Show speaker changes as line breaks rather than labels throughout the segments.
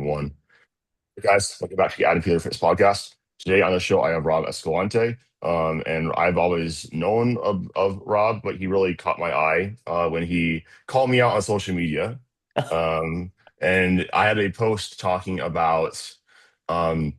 1. Hey guys, welcome back to the Adam Peter Fitness Podcast. Today on the show, I have Rob Escalante. And I've always known of Rob, but he really caught my eye when he called me out on social media. Um, and I had a post talking about, um,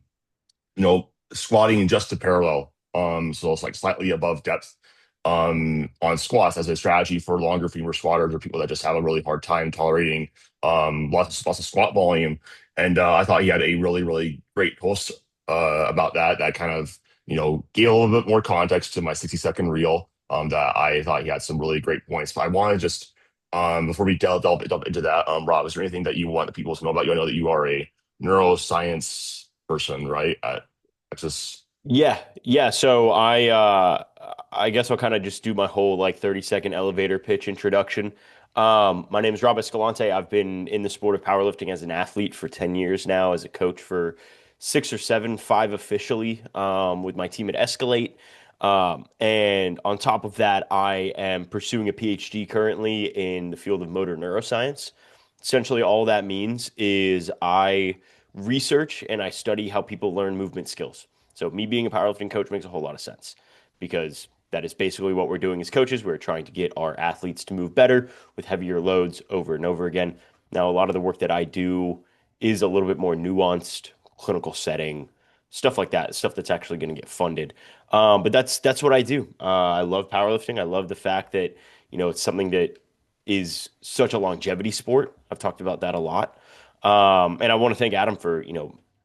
squatting just to parallel. So it's like slightly above depth on squats as a strategy for longer femur squatters or people that just have a really hard time tolerating lots of squat volume. And I thought he had a really great post about that. That kind of gave a little bit more context to my 60-second reel. That I thought he had some really great points. But I want to just before we delve into that, Rob, is there anything that you want the people to know about you? I know that you are a neuroscience person, right? At Texas.
Yeah. So I guess I'll kind of just do my whole like 30-second elevator pitch introduction. My name is Rob Escalante. I've been in the sport of powerlifting as an athlete for 10 years now, as a coach for six or seven, five officially, with my team at Escalate. And on top of that, I am pursuing a PhD currently in the field of motor neuroscience. Essentially, all that means is I research and I study how people learn movement skills. So me being a powerlifting coach makes a whole lot of sense because that is basically what we're doing as coaches. We're trying to get our athletes to move better with heavier loads over and over again. Now, a lot of the work that I do is a little bit more nuanced, clinical setting, stuff like that, stuff that's actually going to get funded. But that's what I do. I love powerlifting. I love the fact that it's something that is such a longevity sport. I've talked about that a lot. And I want to thank Adam for,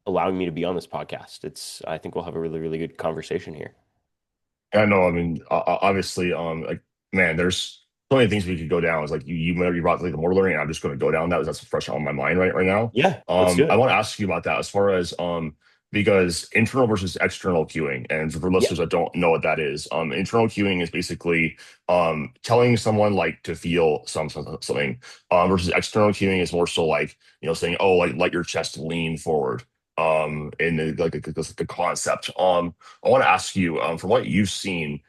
allowing me to be on this podcast. I think we'll have a really good conversation here.
I know. I mean, obviously, like man, there's so many things we could go down. It's like whenever you brought like the motor learning, I'm just going to go down that. That's fresh on my mind right now.
Yeah, let's do
I
it.
want to ask you about that as far as because internal versus external cueing, and for
Yeah.
listeners that don't know what that is, internal cueing is basically telling someone like to feel something, versus external cueing is more so like saying, oh, like let your chest lean forward. In the concept. I want to ask you, from what you've seen,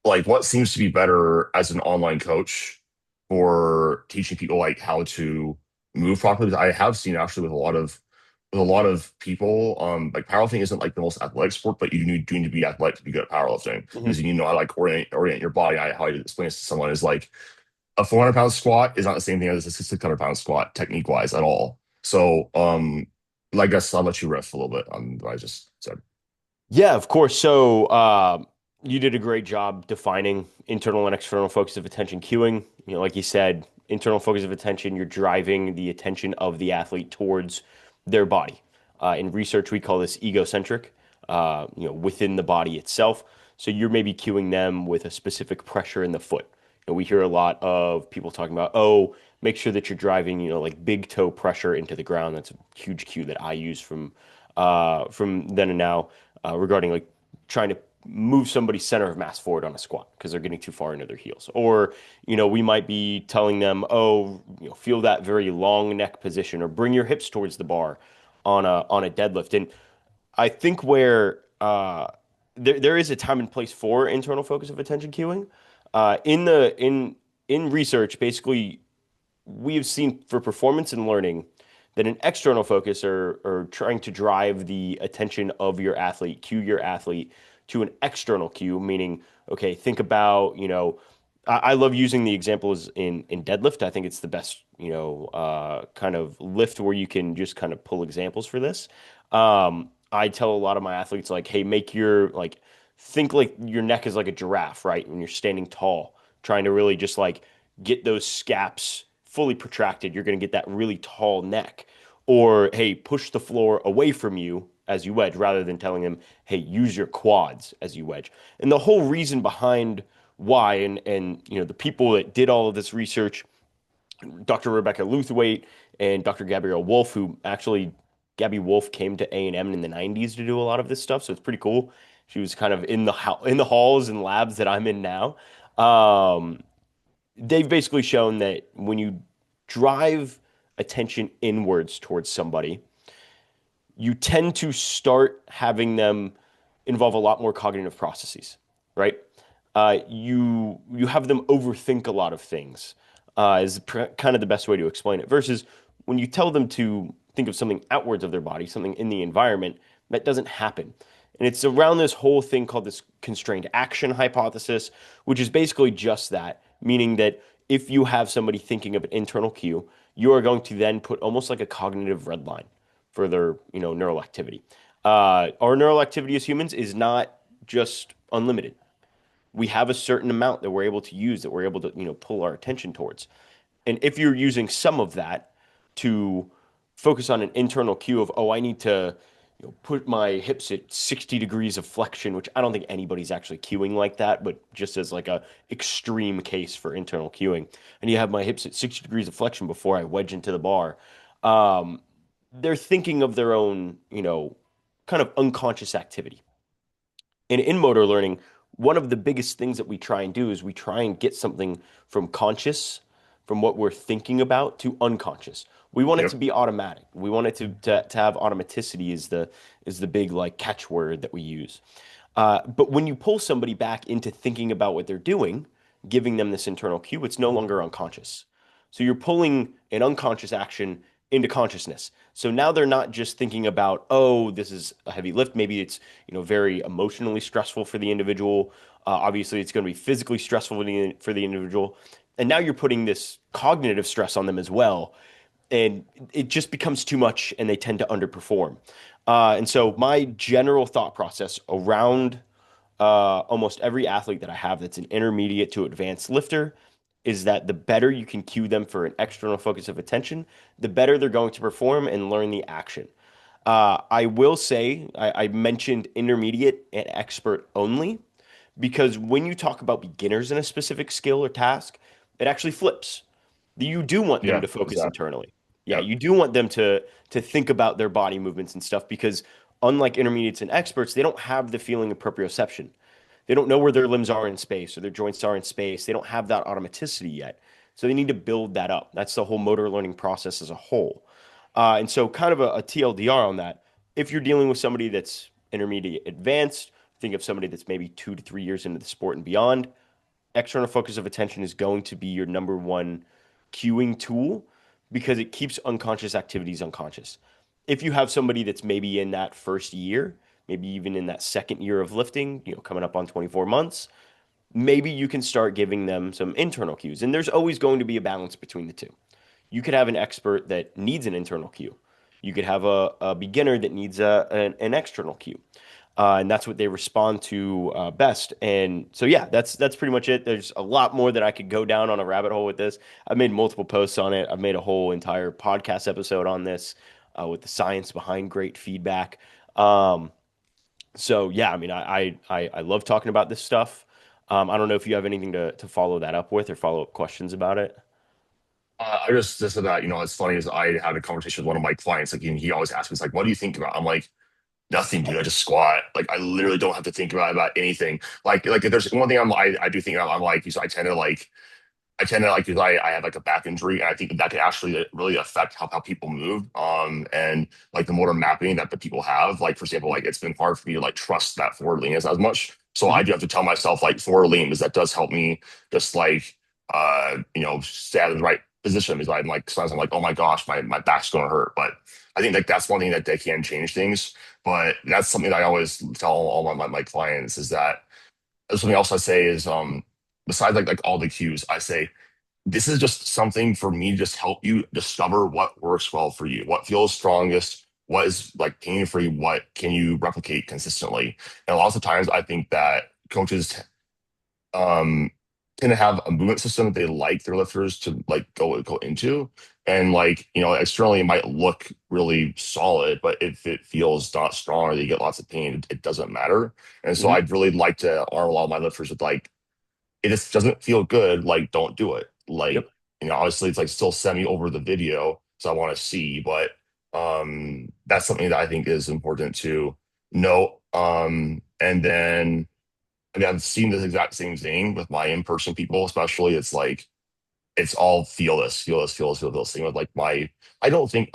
like what seems to be better as an online coach for teaching people like how to move properly? I have seen actually with a lot of people, like powerlifting isn't like the most athletic sport, but do need to be athletic to be good at powerlifting
Mhm.
because you know how to like orient your body. How I explain this to someone is like a 400-pound squat is not the same thing as a 600-pound squat technique wise at all. So, I guess I'll let you riff a little bit on what I just said.
Yeah, of course. So you did a great job defining internal and external focus of attention cueing. Like you said, internal focus of attention, you're driving the attention of the athlete towards their body. In research, we call this egocentric, within the body itself. So you're maybe cueing them with a specific pressure in the foot. We hear a lot of people talking about, oh, make sure that you're driving, like big toe pressure into the ground. That's a huge cue that I use from then and now regarding like trying to move somebody's center of mass forward on a squat because they're getting too far into their heels. Or, we might be telling them, oh, feel that very long neck position or bring your hips towards the bar on a deadlift. And I think where there is a time and place for internal focus of attention cueing. In research, basically we have seen for performance and learning that an external focus or trying to drive the attention of your athlete, cue your athlete to an external cue, meaning, okay, think about, I love using the examples in deadlift. I think it's the best, kind of lift where you can just kind of pull examples for this. I tell a lot of my athletes like, hey, think like your neck is like a giraffe, right? When you're standing tall, trying to really just like get those scaps fully protracted, you're going to get that really tall neck. Or, hey, push the floor away from you as you wedge rather than telling them, hey, use your quads as you wedge. And the whole reason behind why and the people that did all of this research, Dr. Rebecca Luthwaite and Dr. Gabrielle Wolf, who actually Gabby Wolf came to A&M in the 90s to do a lot of this stuff, so it's pretty cool. She was kind of in the halls and labs that I'm in now. Um, they've basically shown that when you drive attention inwards towards somebody, you tend to start having them involve a lot more cognitive processes, right? You have them overthink a lot of things, is kind of the best way to explain it. Versus when you tell them to think of something outwards of their body, something in the environment, that doesn't happen. And it's around this whole thing called this constrained action hypothesis, which is basically just that, meaning that if you have somebody thinking of an internal cue, you are going to then put almost like a cognitive red line for their, neural activity. Our neural activity as humans is not just unlimited. We have a certain amount that we're able to use, that we're able to, pull our attention towards. And if you're using some of that to focus on an internal cue of, oh, I need to, put my hips at 60 degrees of flexion, which I don't think anybody's actually cueing like that, but just as like a extreme case for internal cueing. And you have my hips at 60 degrees of flexion before I wedge into the bar. Um, they're thinking of their own, kind of unconscious activity. And in motor learning, one of the biggest things that we try and do is we try and get something from conscious, from what we're thinking about, to unconscious. We want it to
Yep.
be automatic. We want it to have automaticity is the big like catchword that we use. But when you pull somebody back into thinking about what they're doing, giving them this internal cue, it's no longer unconscious. So you're pulling an unconscious action into consciousness. So now they're not just thinking about, oh, this is a heavy lift. Maybe it's, very emotionally stressful for the individual. Obviously, it's going to be physically stressful for the individual. And now you're putting this cognitive stress on them as well. And it just becomes too much and they tend to underperform. And so my general thought process around almost every athlete that I have that's an intermediate to advanced lifter is that the better you can cue them for an external focus of attention, the better they're going to perform and learn the action. I will say, I mentioned intermediate and expert only because when you talk about beginners in a specific skill or task, it actually flips. You do want them
Yeah,
to focus
exactly.
internally. Yeah,
Yep.
you do want them to think about their body movements and stuff because unlike intermediates and experts, they don't have the feeling of proprioception. They don't know where their limbs are in space or their joints are in space. They don't have that automaticity yet. So they need to build that up. That's the whole motor learning process as a whole. And so, kind of a TLDR on that. If you're dealing with somebody that's intermediate advanced, think of somebody that's maybe 2 to 3 years into the sport and beyond, external focus of attention is going to be your number one cueing tool because it keeps unconscious activities unconscious. If you have somebody that's maybe in that first year, maybe even in that second year of lifting, coming up on 24 months, maybe you can start giving them some internal cues. And there's always going to be a balance between the two. You could have an expert that needs an internal cue. You could have a beginner that needs an external cue. And that's what they respond to best. And so, yeah, that's pretty much it. There's a lot more that I could go down on a rabbit hole with this. I've made multiple posts on it. I've made a whole entire podcast episode on this with the science behind great feedback. Um, so, yeah, I mean, I love talking about this stuff. I don't know if you have anything to follow that up with or follow up questions about it.
I just said that, it's funny is I had a conversation with one of my clients. Like, he always asks me, he's like, what do you think about? I'm like, nothing, dude. I just squat. Like, I literally don't have to think about anything. Like if there's one thing I do think about, I'm like, I tend to like, because I have like a back injury, and I think that could actually really affect how people move. And like the motor mapping that the people have. Like, for example, like it's been hard for me to like trust that forward lean as much. So I
Mhm.
do have to tell myself like forward lean, because that does help me just like stay in the right position. Because I'm like sometimes I'm like, oh my gosh, my back's gonna hurt. But I think like that's one thing that they can change things. But that's something that I always tell all my clients is that something else I say is besides like all the cues, I say this is just something for me to just help you discover what works well for you, what feels strongest, what is like pain free, what can you replicate consistently. And lots of times I think that coaches um tend to have a movement system that they like their lifters to like go into. And like, externally it might look really solid, but if it feels not strong or they get lots of pain, it doesn't matter. And so
Mhm.
I'd really like to arm a lot of my lifters with like, it just doesn't feel good, like don't do it. Like,
Yep.
obviously it's like still send me over the video, so I want to see, but that's something that I think is important to know. And then I mean, I've seen this exact same thing with my in-person people, especially. It's like it's all feel this thing with like my I don't think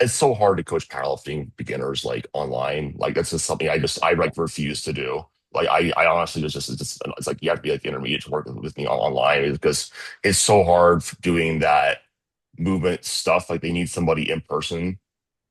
it's so hard to coach powerlifting beginners like online. Like that's just something I like refuse to do. Like I honestly it's like you have to be like intermediate to work with me online because it's so hard doing that movement stuff. Like they need somebody in person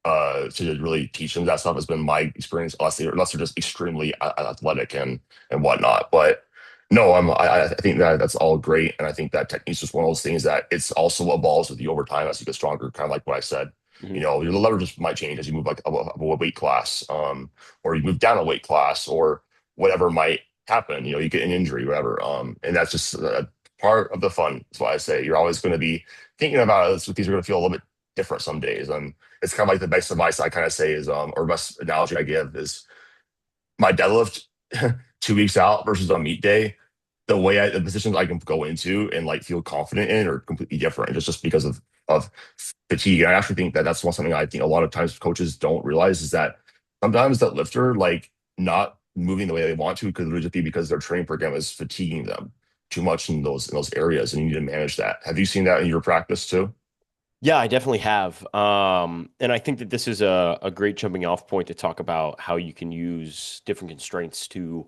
to really teach them that stuff has been my experience, unless they're just extremely athletic and whatnot. But no, I think that that's all great, and I think that technique is just one of those things that it's also evolves with you over time as you get stronger. Kind of like what I said,
Mhm.
your leverage might change as you move like up a weight class, or you move down a weight class, or whatever might happen. You get an injury, whatever, and that's just part of the fun. That's why I say you're always going to be thinking about it. These are going to feel a little bit different some days. It's kind of like the best advice I kind of say is, or best analogy I give is my deadlift 2 weeks out versus a meet day. The positions I can go into and like feel confident in are completely different, just because of fatigue. And I actually think that that's something I think a lot of times coaches don't realize is that sometimes that lifter like not moving the way they want to could just be because their training program is fatiguing them too much in those areas, and you need to manage that. Have you seen that in your practice too?
Yeah, I definitely have. And I think that this is a great jumping off point to talk about how you can use different constraints to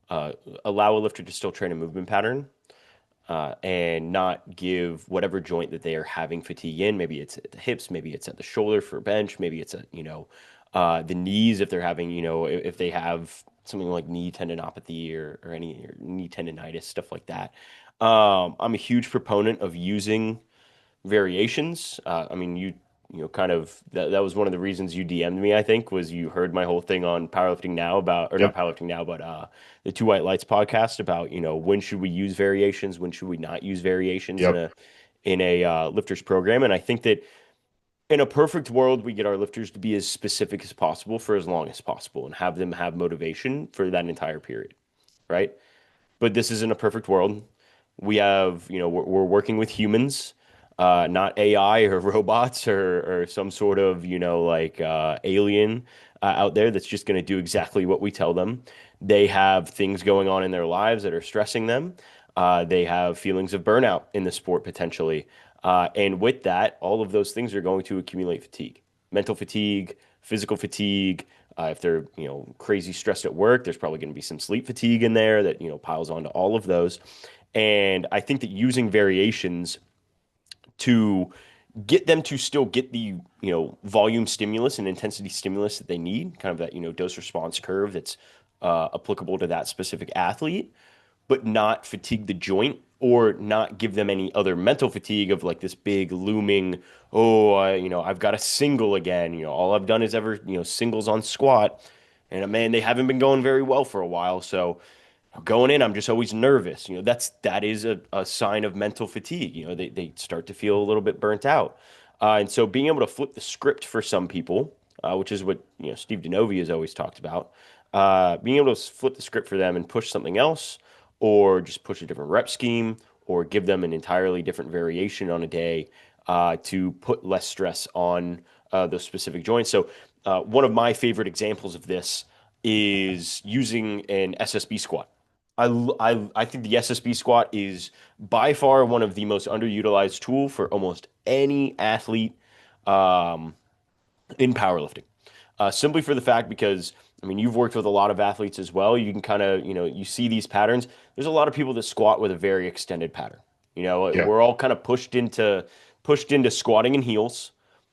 uh, allow a lifter to still train a movement pattern and not give whatever joint that they are having fatigue in. Maybe it's at the hips, maybe it's at the shoulder for bench, maybe it's at, the knees if they're having, if they have something like knee tendinopathy or any or knee tendonitis, stuff like that. I'm a huge proponent of using variations. I mean, kind of that was one of the reasons you DM'd me, I think, was you heard my whole thing on powerlifting now about, or not
Yep.
powerlifting now, but the Two White Lights podcast about, when should we use variations, when should we not use variations in
Yep.
a lifter's program. And I think that in a perfect world, we get our lifters to be as specific as possible for as long as possible and have them have motivation for that entire period, right? But this isn't a perfect world. We have, we're working with humans, not AI or robots or some sort of, like alien out there that's just going to do exactly what we tell them. They have things going on in their lives that are stressing them. They have feelings of burnout in the sport potentially. And with that, all of those things are going to accumulate fatigue, mental fatigue, physical fatigue. If they're, crazy stressed at work, there's probably going to be some sleep fatigue in there that, piles onto all of those. And I think that using variations to get them to still get the, volume stimulus and intensity stimulus that they need, kind of that, dose response curve that's applicable to that specific athlete, but not fatigue the joint or not give them any other mental fatigue of like this big looming, oh, I've got a single again. All I've done is ever, singles on squat. And man, they haven't been going very well for a while. So going in, I'm just always nervous. That is a sign of mental fatigue. They start to feel a little bit burnt out. And so being able to flip the script for some people, which is what Steve Denovi has always talked about, being able to flip the script for them and push something else, or just push a different rep scheme, or give them an entirely different variation on a day to put less stress on those specific joints. So one of my favorite examples of this is using an SSB squat. I think the SSB squat is by far one of the most underutilized tool for almost any athlete um, in powerlifting. Simply for the fact because I mean you've worked with a lot of athletes as well. You can kind of you see these patterns. There's a lot of people that squat with a very extended pattern.
Yeah.
We're all kind of pushed into squatting in heels,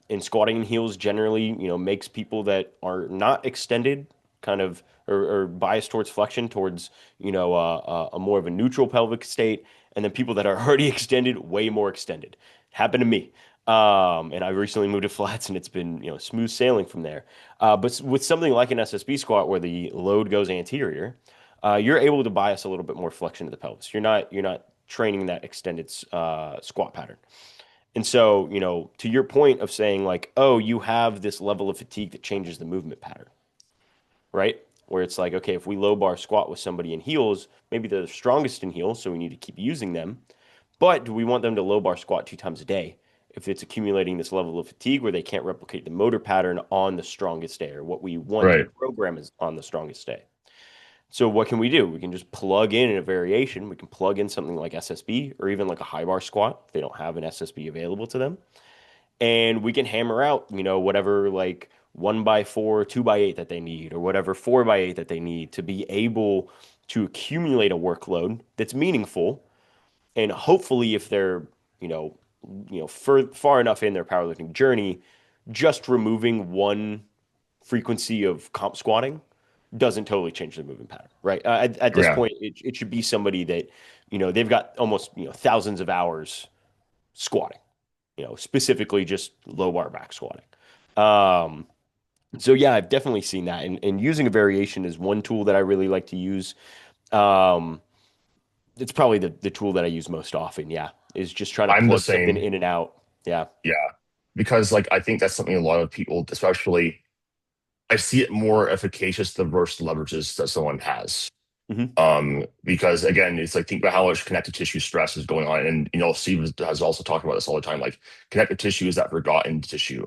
and squatting in heels generally makes people that are not extended kind of or biased towards flexion towards a more of a neutral pelvic state, and then people that are already extended way more extended. Happened to me. And I recently moved to flats, and it's been smooth sailing from there. But with something like an SSB squat where the load goes anterior, you're able to bias a little bit more flexion of the pelvis. You're not training that extended squat pattern. And so, to your point of saying like, oh, you have this level of fatigue that changes the movement pattern, right? Where it's like, okay, if we low bar squat with somebody in heels, maybe they're the strongest in heels, so we need to keep using them. But do we want them to low bar squat 2 times a day if it's accumulating this level of fatigue where they can't replicate the motor pattern on the strongest day or what we want to
Right.
program is on the strongest day? So what can we do? We can just plug in a variation. We can plug in something like SSB or even like a high bar squat if they don't have an SSB available to them. And we can hammer out, whatever like 1x4, 2x8 that they need, or whatever 4x8 that they need to be able to accumulate a workload that's meaningful. And hopefully, if they're, far enough in their powerlifting journey, just removing one frequency of comp squatting doesn't totally change the movement pattern, right? At this
Yeah.
point, it should be somebody that, they've got almost, thousands of hours squatting, specifically just low bar back squatting. Um, so yeah, I've definitely seen that. And using a variation is one tool that I really like to use. Um, it's probably the tool that I use most often. Yeah, is just trying to
I'm the
plug something
same.
in and out. Yeah.
Yeah. Because like I think that's something a lot of people, especially I see it more efficacious the worse leverages that someone has.
Hmm.
Because again, it's like think about how much connective tissue stress is going on. And Steve has also talked about this all the time. Like connective tissue is that forgotten tissue.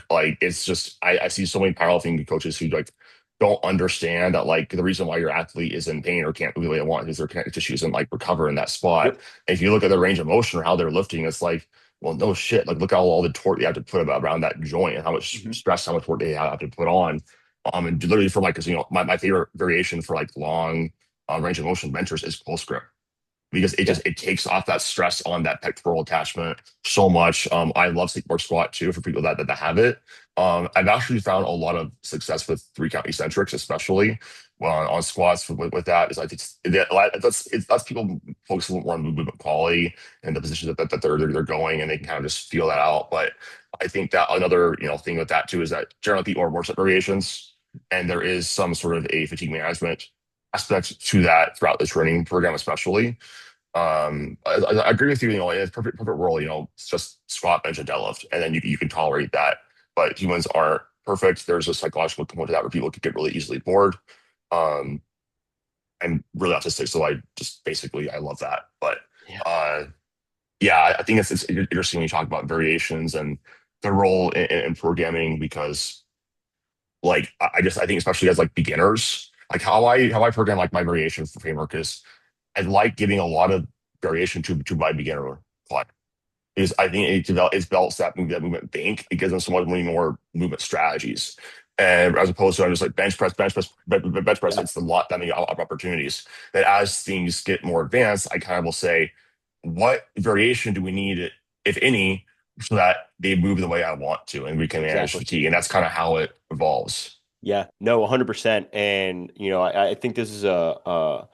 Like it's just I see so many powerlifting coaches who like don't understand that like the reason why your athlete is in pain or can't move the way they want is their connective tissue isn't like recover in that spot.
Yep.
And if you look at the range of motion or how they're lifting, it's like, well, no shit. Like look at all the torque they have to put around that joint and how much
Hmm.
stress, how much work they have to put on. And literally for like, 'cause, my favorite variation for like long range of motion ventures is close grip because
Yeah.
it takes off that stress on that pectoral attachment so much. I love skateboard squat too for people that have it. I've actually found a lot of success with three count eccentrics, especially on squats with that. Is I think that's people focus a little more on movement quality and the position that they're going, and they can kind of just feel that out. But I think that another thing with that too is that generally people are worse at variations, and there is some sort of a fatigue management aspect to that throughout the training program, especially. I agree with you. In a perfect world, it's just squat, bench, and deadlift, and then you can tolerate that. But humans aren't perfect. There's a psychological component to that where people can get really easily bored. Um, I'm really autistic, so I just basically I love that. But
Yeah.
uh, yeah, I think it's interesting when you talk about variations and the role in programming because like I think especially as like beginners, like how I program like my variation framework is I like giving a lot of variation to my beginner client because I think it develops that movement bank. It gives them so much many more movement strategies. And as opposed to I'm just like bench press, bench press,
Yeah.
it's a lot that many opportunities. That as things get more advanced, I kind of will say, what variation do we need, if any, so that they move the way I want to, and we can manage
Exactly.
fatigue. And that's kind of how it evolves.
Yeah. No, 100%. And I think this is an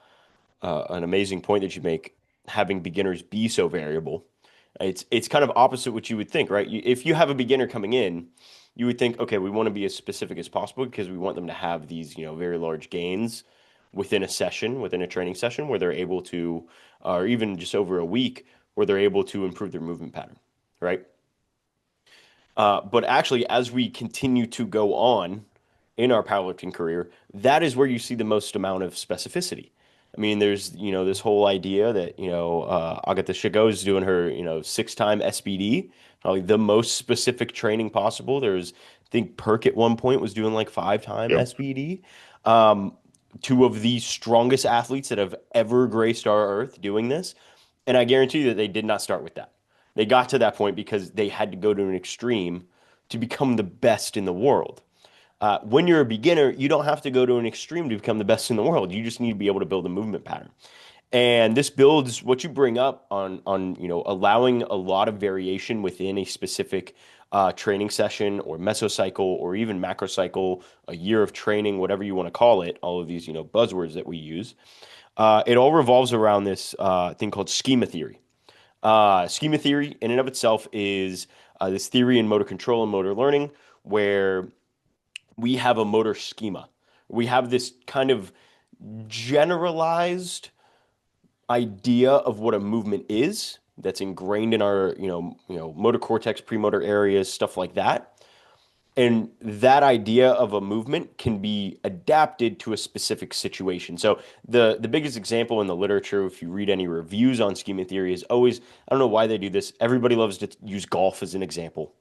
amazing point that you make. Having beginners be so variable, it's kind of opposite what you would think, right? If you have a beginner coming in, you would think, okay, we want to be as specific as possible because we want them to have these, very large gains within a session, within a training session, where they're able to, or even just over a week, where they're able to improve their movement pattern, right? But actually, as we continue to go on in our powerlifting career, that is where you see the most amount of specificity. I mean, there's, this whole idea that, Agatha Chago's doing her, 6-time SBD, probably the most specific training possible. There's, I think Perk at one point was doing like 5-time
Yep.
SBD. Um, Two of the strongest athletes that have ever graced our earth doing this. And I guarantee you that they did not start with that. They got to that point because they had to go to an extreme to become the best in the world. When you're a beginner, you don't have to go to an extreme to become the best in the world. You just need to be able to build a movement pattern. And this builds what you bring up on allowing a lot of variation within a specific training session or mesocycle or even macrocycle, a year of training, whatever you want to call it. All of these buzzwords that we use. It all revolves around this thing called schema theory. Schema theory, in and of itself, is this theory in motor control and motor learning where we have a motor schema. We have this kind of generalized idea of what a movement is that's ingrained in our, motor cortex, premotor areas, stuff like that. And that idea of a movement can be adapted to a specific situation. So the biggest example in the literature, if you read any reviews on schema theory, is always, I don't know why they do this. Everybody loves to use golf as an example.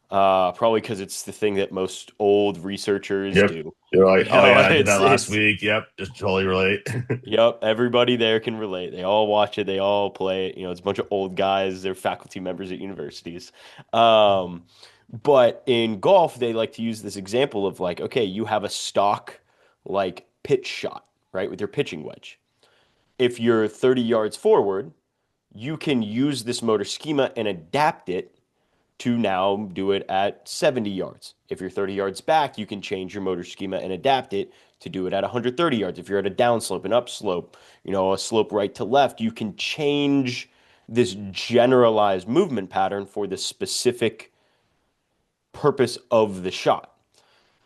Probably because it's the thing that most old researchers
Yep.
do.
You're like, oh yeah, I did that last
It's
week. Yep, just totally relate.
Yep, everybody there can relate. They all watch it, they all play it. It's a bunch of old guys, they're faculty members at universities. Um, but in golf, they like to use this example of like, okay, you have a stock like pitch shot, right, with your pitching wedge. If you're 30 yards forward, you can use this motor schema and adapt it to now do it at 70 yards. If you're 30 yards back, you can change your motor schema and adapt it to do it at 130 yards. If you're at a downslope, an upslope, a slope right to left, you can change this generalized movement pattern for the specific purpose of the shot.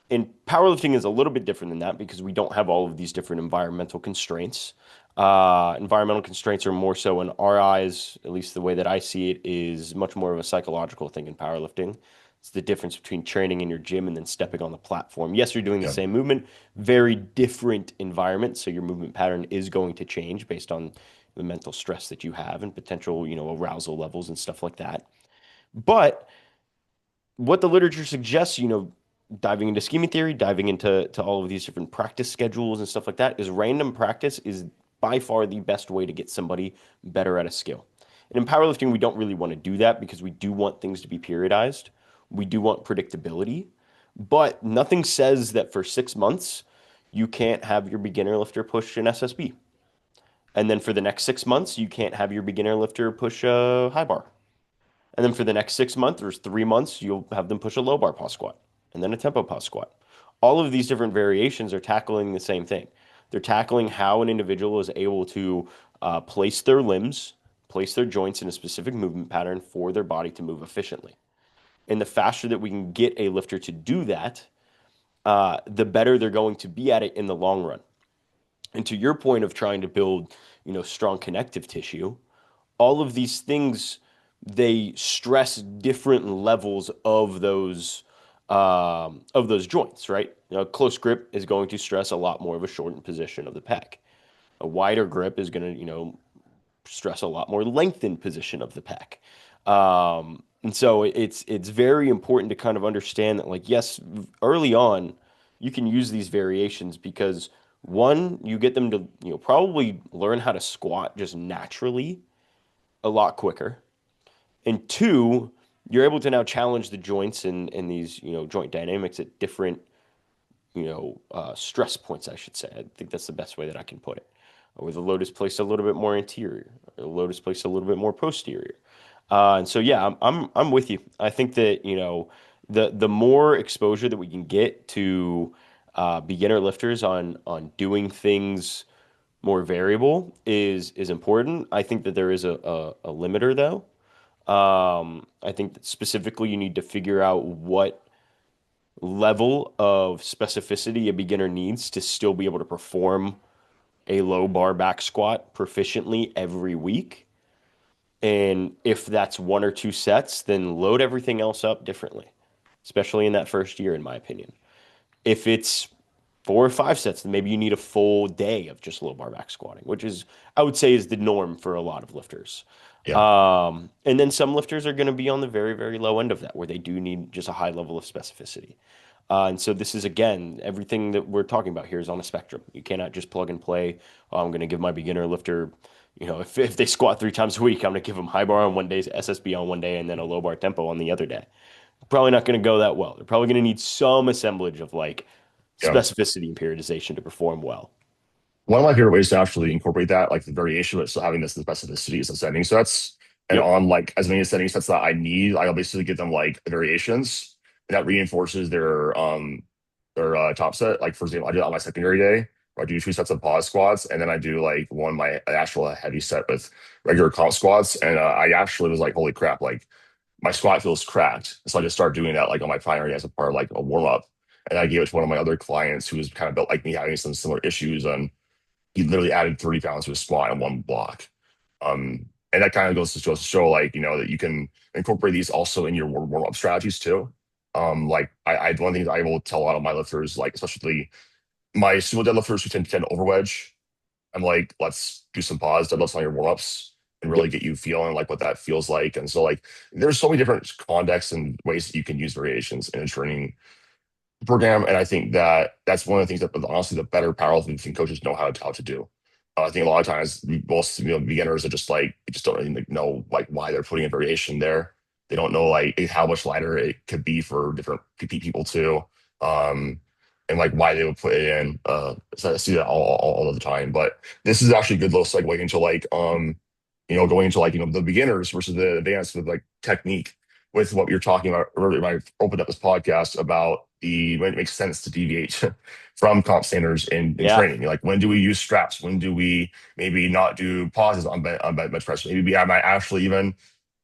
And powerlifting is a little bit different than that because we don't have all of these different environmental constraints. Environmental constraints are more so in our eyes, at least the way that I see it, is much more of a psychological thing in powerlifting. It's the difference between training in your gym and then stepping on the platform. Yes, you're doing the
Yeah.
same movement, very different environment. So your movement pattern is going to change based on the mental stress that you have and potential, arousal levels and stuff like that. But what the literature suggests, diving into schema theory, diving into all of these different practice schedules and stuff like that, is random practice is by far the best way to get somebody better at a skill. And in powerlifting, we don't really want to do that because we do want things to be periodized. We do want predictability, but nothing says that for 6 months you can't have your beginner lifter push an SSB. And then for the next 6 months, you can't have your beginner lifter push a high bar. And then for the next 6 months or 3 months, you'll have them push a low bar pause squat and then a tempo pause squat. All of these different variations are tackling the same thing. They're tackling how an individual is able to place their limbs, place their joints in a specific movement pattern for their body to move efficiently. And the faster that we can get a lifter to do that, the better they're going to be at it in the long run. And to your point of trying to build, strong connective tissue, all of these things they stress different levels of those joints, right? Close grip is going to stress a lot more of a shortened position of the pec. A wider grip is going to, stress a lot more lengthened position of the pec. And so it's very important to kind of understand that, like, yes, early on, you can use these variations because one, you get them to, probably learn how to squat just naturally a lot quicker. And two, you're able to now challenge the joints and these, joint dynamics at different, stress points, I should say. I think that's the best way that I can put it. Where the load is placed a little bit more anterior, the load is placed a little bit more posterior. And so, yeah, I'm with you. I think that, the more exposure that we can get to beginner lifters on doing things more variable is important. I think that there is a limiter though. I think that specifically you need to figure out what level of specificity a beginner needs to still be able to perform a low bar back squat proficiently every week. And if that's 1 or 2 sets, then load everything else up differently, especially in that first year, in my opinion. If it's 4 or 5 sets, then maybe you need a full day of just low bar back squatting, which is, I would say, is the norm for a lot of lifters.
Yeah.
And then some lifters are going to be on the very, very low end of that, where they do need just a high level of specificity. And so this is, again, everything that we're talking about here is on a spectrum. You cannot just plug and play. Oh, I'm going to give my beginner lifter, if they squat 3 times a week, I'm going to give them high bar on one day, SSB on one day, and then a low bar tempo on the other day. Probably not going to go that well. They're probably going to need some assemblage of like
Yeah.
specificity and periodization to perform well.
One of my favorite ways to actually incorporate that, like the variation, but still having this the specificity is the setting. So that's and
Yep.
on like as many setting sets that I need, I'll basically give them like variations and that reinforces their top set. Like for example, I do it on my secondary day where I do 2 sets of pause squats and then I do like one my actual heavy set with regular comp squats. And I actually was like, holy crap, like my squat feels cracked. So I just started doing that like on my primary as a part of like a warm up. And I gave it to one of my other clients who was kind of built like me, having some similar issues. And he literally added 30 pounds to his squat in one block. And that kind of goes to show like, that you can incorporate these also in your warm up strategies too. Like one of the things I will tell a lot of my lifters, like especially my sumo deadlifters who tend to overwedge, I'm like, let's do some pause deadlifts on your warm ups and really
Yep.
get you feeling like what that feels like. And so like, there's so many different contexts and ways that you can use variations in a training program. And I think that that's one of the things that honestly the better powerlifting coaches know how to do. I think a lot of times most beginners are just like they just don't really like, know like why they're putting a variation there. They don't know like how much lighter it could be for different people too, um, and like why they would put it in. So I see that all the time. But this is actually a good little segue into like going into like the beginners versus the advanced with like technique. with what we were talking about earlier when I opened up this podcast about the when it makes sense to deviate from comp standards in
Yeah.
training. Like when do we use straps? When do we maybe not do pauses on bench press? Maybe we might actually even,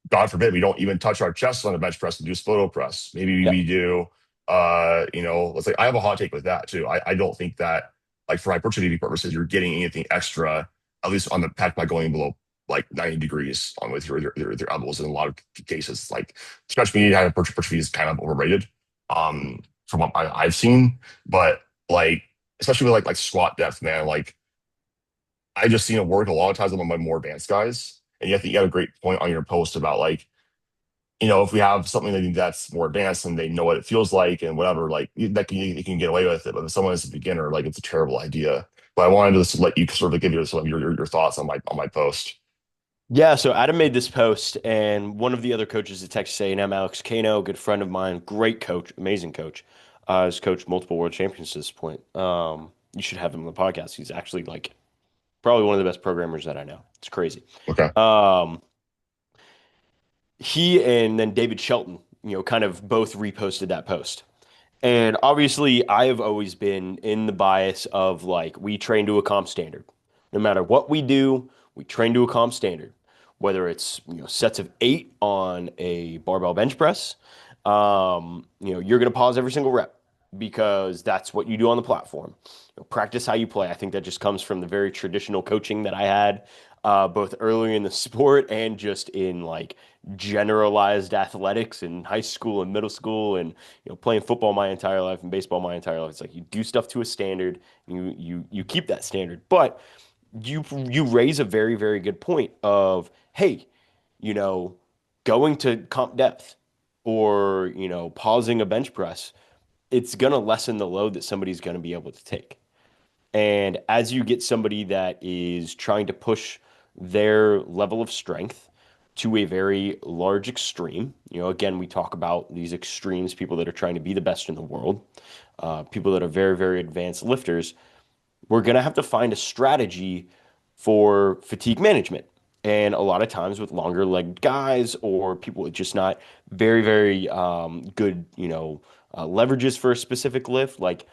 God forbid, we don't even touch our chest on a bench press and do split press. Maybe
Yeah.
we do, let's say I have a hot take with that too. I don't think that, like for hypertrophy purposes, you're getting anything extra, at least on the pack, by going below like 90 degrees on with your elbows in a lot of cases. Like, especially hypertrophy is kind of overrated, from what I've seen. But like, especially with like squat depth, man, like I just seen it work a lot of times on my more advanced guys. And you think you had a great point on your post about like, if we have something that's more advanced and they know what it feels like and whatever, like that you can get away with it. But if someone is a beginner, like it's a terrible idea. But I wanted to just let you sort of give you some of your thoughts on my post.
Yeah, so Adam made this post, and one of the other coaches at Texas A&M, Alex Kano, good friend of mine, great coach, amazing coach, has coached multiple world champions to this point. You should have him on the podcast. He's actually like probably one of the best programmers that I know. It's crazy.
Okay.
Um, he and then David Shelton, kind of both reposted that post. And obviously, I have always been in the bias of like, we train to a comp standard. No matter what we do, we train to a comp standard. Whether it's, sets of 8 on a barbell bench press, you're going to pause every single rep because that's what you do on the platform. Practice how you play. I think that just comes from the very traditional coaching that I had, both early in the sport and just in like generalized athletics in high school and middle school and playing football my entire life and baseball my entire life. It's like you do stuff to a standard, you keep that standard. But you raise a very, very good point of, hey, you know, going to comp depth or, pausing a bench press, it's gonna lessen the load that somebody's gonna be able to take. And as you get somebody that is trying to push their level of strength to a very large extreme, again, we talk about these extremes, people that are trying to be the best in the world, people that are very, very advanced lifters, we're going to have to find a strategy for fatigue management. And a lot of times with longer legged guys or people with just not very, very good, leverages for a specific lift, like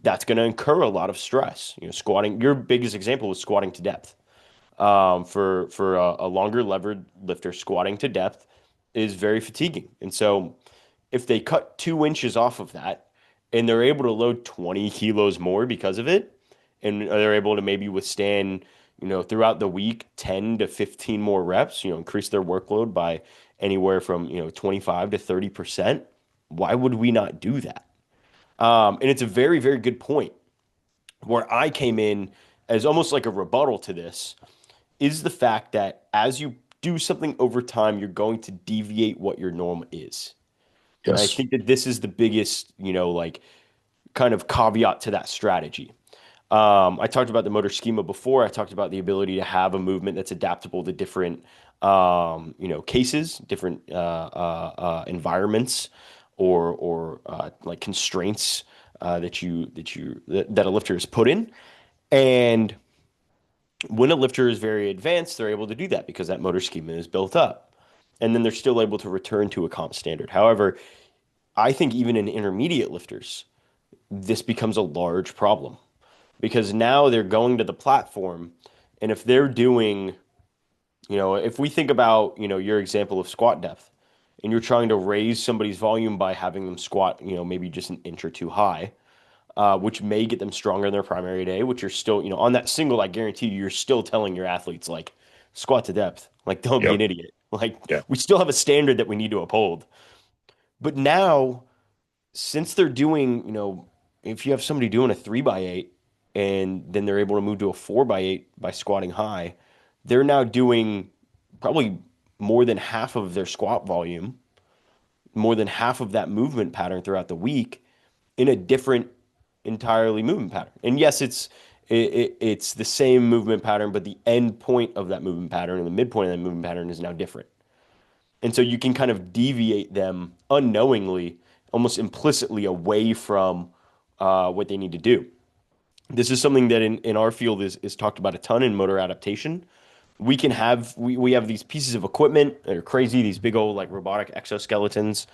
that's going to incur a lot of stress. Squatting. Your biggest example was squatting to depth. For a longer levered lifter, squatting to depth is very fatiguing. And so, if they cut 2 inches off of that, and they're able to load 20 kilos more because of it, and they're able to maybe withstand, throughout the week 10 to 15 more reps, increase their workload by anywhere from 25 to 30%. Why would we not do that? And it's a very, very good point. Where I came in as almost like a rebuttal to this is the fact that as you do something over time, you're going to deviate what your norm is. And I
Yes.
think that this is the biggest, like kind of caveat to that strategy. I talked about the motor schema before. I talked about the ability to have a movement that's adaptable to different, cases, different environments, or like constraints that a lifter is put in. And when a lifter is very advanced, they're able to do that because that motor schema is built up. And then they're still able to return to a comp standard. However, I think even in intermediate lifters, this becomes a large problem because now they're going to the platform. And if they're doing, if we think about, your example of squat depth and you're trying to raise somebody's volume by having them squat, maybe just an inch or two high, which may get them stronger in their primary day, which you're still, on that single, I guarantee you, you're still telling your athletes, like, squat to depth. Like, don't be
Yep.
an idiot. Like,
Yeah.
we still have a standard that we need to uphold. But now, since they're doing, if you have somebody doing a 3x8 and then they're able to move to a 4x8 by squatting high, they're now doing probably more than half of their squat volume, more than half of that movement pattern throughout the week in a different entirely movement pattern. And yes, it's the same movement pattern, but the end point of that movement pattern and the midpoint of that movement pattern is now different. And so you can kind of deviate them unknowingly, almost implicitly away from what they need to do. This is something that in our field is talked about a ton in motor adaptation. we have these pieces of equipment that are crazy, these big old like robotic exoskeletons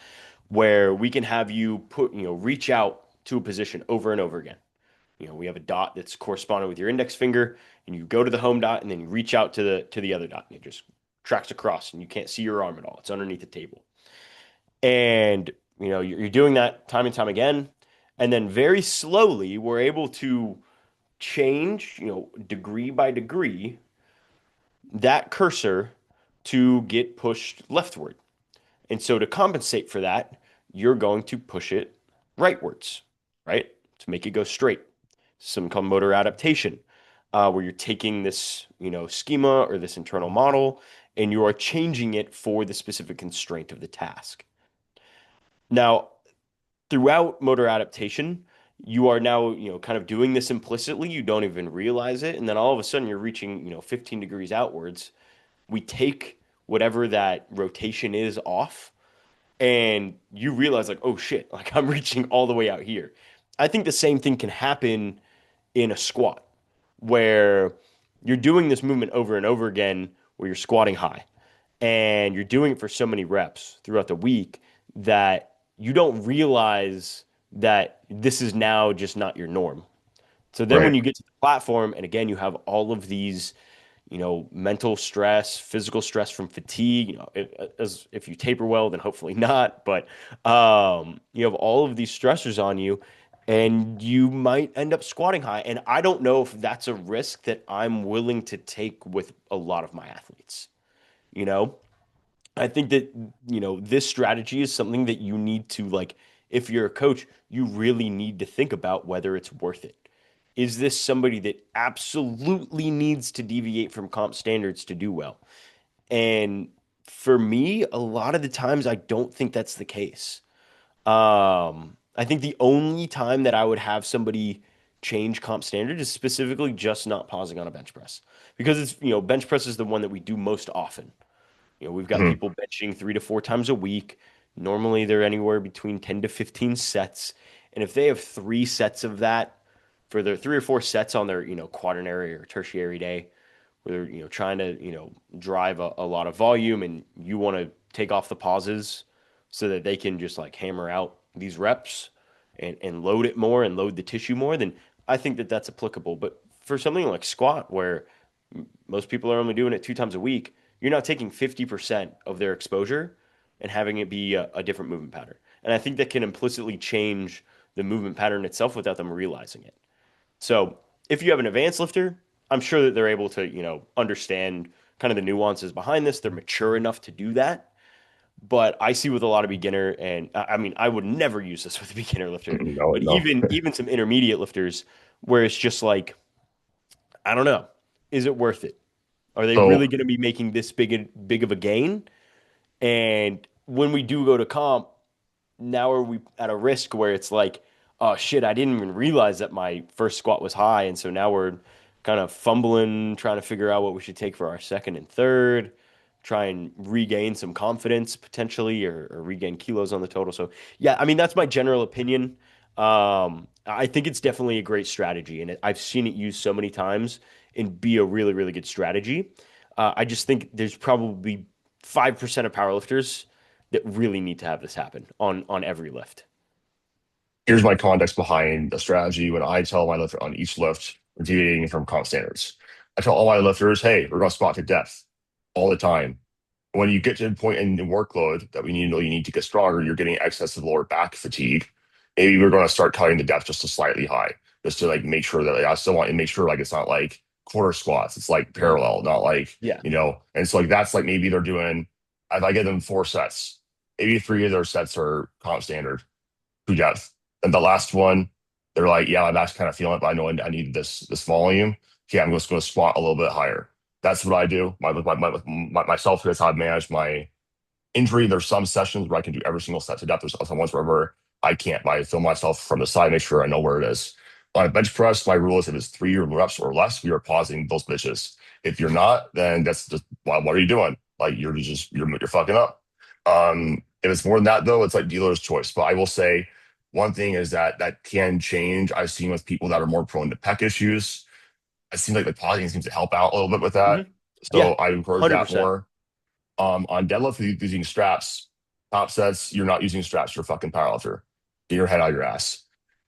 where we can have you reach out to a position over and over again. We have a dot that's corresponding with your index finger, and you go to the home dot, and then you reach out to the other dot, and it just tracks across, and you can't see your arm at all. It's underneath the table, and you're doing that time and time again, and then very slowly we're able to change, degree by degree, that cursor to get pushed leftward. And so to compensate for that, you're going to push it rightwards, right? To make it go straight. Something called motor adaptation, where you're taking this, schema or this internal model, and you are changing it for the specific constraint of the task. Now, throughout motor adaptation, you are now, kind of doing this implicitly. You don't even realize it. And then all of a sudden you're reaching, 15 degrees outwards. We take whatever that rotation is off, and you realize like, oh shit, like I'm reaching all the way out here. I think the same thing can happen in a squat where you're doing this movement over and over again where you're squatting high and you're doing it for so many reps throughout the week that you don't realize that this is now just not your norm. So then when
Right.
you get to the platform, and again, you have all of these, mental stress, physical stress from fatigue, as if you taper well, then hopefully not, but you have all of these stressors on you, and you might end up squatting high. And I don't know if that's a risk that I'm willing to take with a lot of my athletes. You know, I think that, this strategy is something that you need to, like, if you're a coach, you really need to think about whether it's worth it. Is this somebody that absolutely needs to deviate from comp standards to do well? And for me, a lot of the times, I don't think that's the case. I think the only time that I would have somebody change comp standard is specifically just not pausing on a bench press because it's, bench press is the one that we do most often. We've got
Mhm.
people benching 3 to 4 times a week. Normally, they're anywhere between 10 to 15 sets. And if they have 3 sets of that for their 3 or 4 sets on their, quaternary or tertiary day, where they're, trying to, drive a lot of volume and you want to take off the pauses so that they can just like hammer out these reps and load it more and load the tissue more, then I think that that's applicable. But for something like squat, where most people are only doing it 2 times a week, you're now taking 50% of their exposure and having it be a different movement pattern. And I think that can implicitly change the movement pattern itself without them realizing it. So if you have an advanced lifter, I'm sure that they're able to, understand kind of the nuances behind this. They're mature enough to do that. But I see with a lot of beginner, and I mean, I would never use this with a beginner lifter,
No,
but
no.
even some intermediate lifters, where it's just like, I don't know, is it worth it? Are they
So
really going to be making this big of a gain? And when we do go to comp, now are we at a risk where it's like, oh shit, I didn't even realize that my first squat was high, and so now we're kind of fumbling, trying to figure out what we should take for our second and third, try and regain some confidence potentially, or regain kilos on the total. So yeah, I mean that's my general opinion. I think it's definitely a great strategy, and I've seen it used so many times and be a really, really good strategy. I just think there's probably 5% of powerlifters that really need to have this happen on every lift.
here's my context behind the strategy when I tell my lifter on each lift, we're deviating from comp standards. I tell all my lifters, hey, we're going to spot to depth all the time. When you get to the point in the workload that we need to know you need to get stronger, you're getting excessive lower back fatigue. Maybe we're going to start cutting the depth just to slightly high, just to like make sure that like, I still want to make sure like it's not like quarter squats. It's like parallel, not like,
Yeah.
and so like that's like maybe they're doing, if I give them 4 sets, maybe 3 of their sets are comp standard to depth. And the last one, they're like, yeah, I'm actually kind of feeling it, but I know I need this volume. Okay, I'm just going to squat a little bit higher. That's what I do. Myself, that's how I manage my injury. There's some sessions where I can do every single set to depth. There's some ones where I can't. But I film myself from the side, make sure I know where it is. On a bench press, my rule is if it's 3 reps or less, we are pausing those bitches. If you're not, then that's just what are you doing? Like you're fucking up. If it's more than that though, it's like dealer's choice. But I will say one thing is that can change. I've seen with people that are more prone to pec issues. It seems like the pausing seems to help out a little bit with that.
Hmm. Yeah,
So I encourage that
100%.
more. On deadlift, using straps, top sets, you're not using straps. You're a fucking powerlifter. Get your head out of your ass.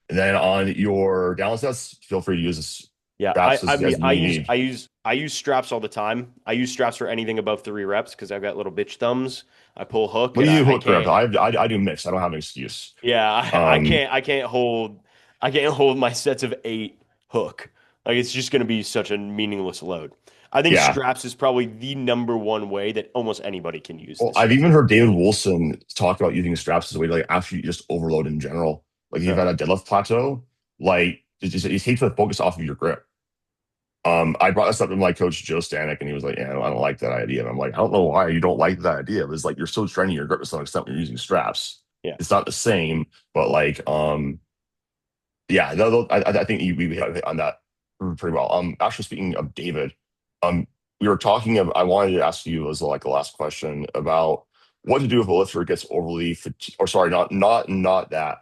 And then on your down sets, feel free to use
Yeah,
straps
I mean
as you need.
I use straps all the time. I use straps for anything above 3 reps because I've got little bitch thumbs. I pull hook
What
and
do you do
I
hook grip?
can't.
I do mix. I don't have an excuse.
Yeah,
Um,
I can't hold my sets of 8 hook. Like it's just going to be such a meaningless load. I think
yeah.
straps is probably the number one way that almost anybody can use
Well,
this
I've
stuff.
even heard David Wilson talk about using straps as a way to like after you just overload in general. Like if you've
Yeah.
had a deadlift plateau, like it takes the focus off of your grip. I brought this up to my coach Joe Stanek, and he was like, "Yeah, I don't like that idea." And I'm like, "I don't know why you don't like that idea." But it's like you're still training your grip to some extent when you're using straps.
Yeah.
It's not the same, but like, yeah, I think we hit on that pretty well. Actually, speaking of David, um, we were talking about. I wanted to ask you as like the last question about what to do if a lifter gets overly fatigued. Or sorry, not that.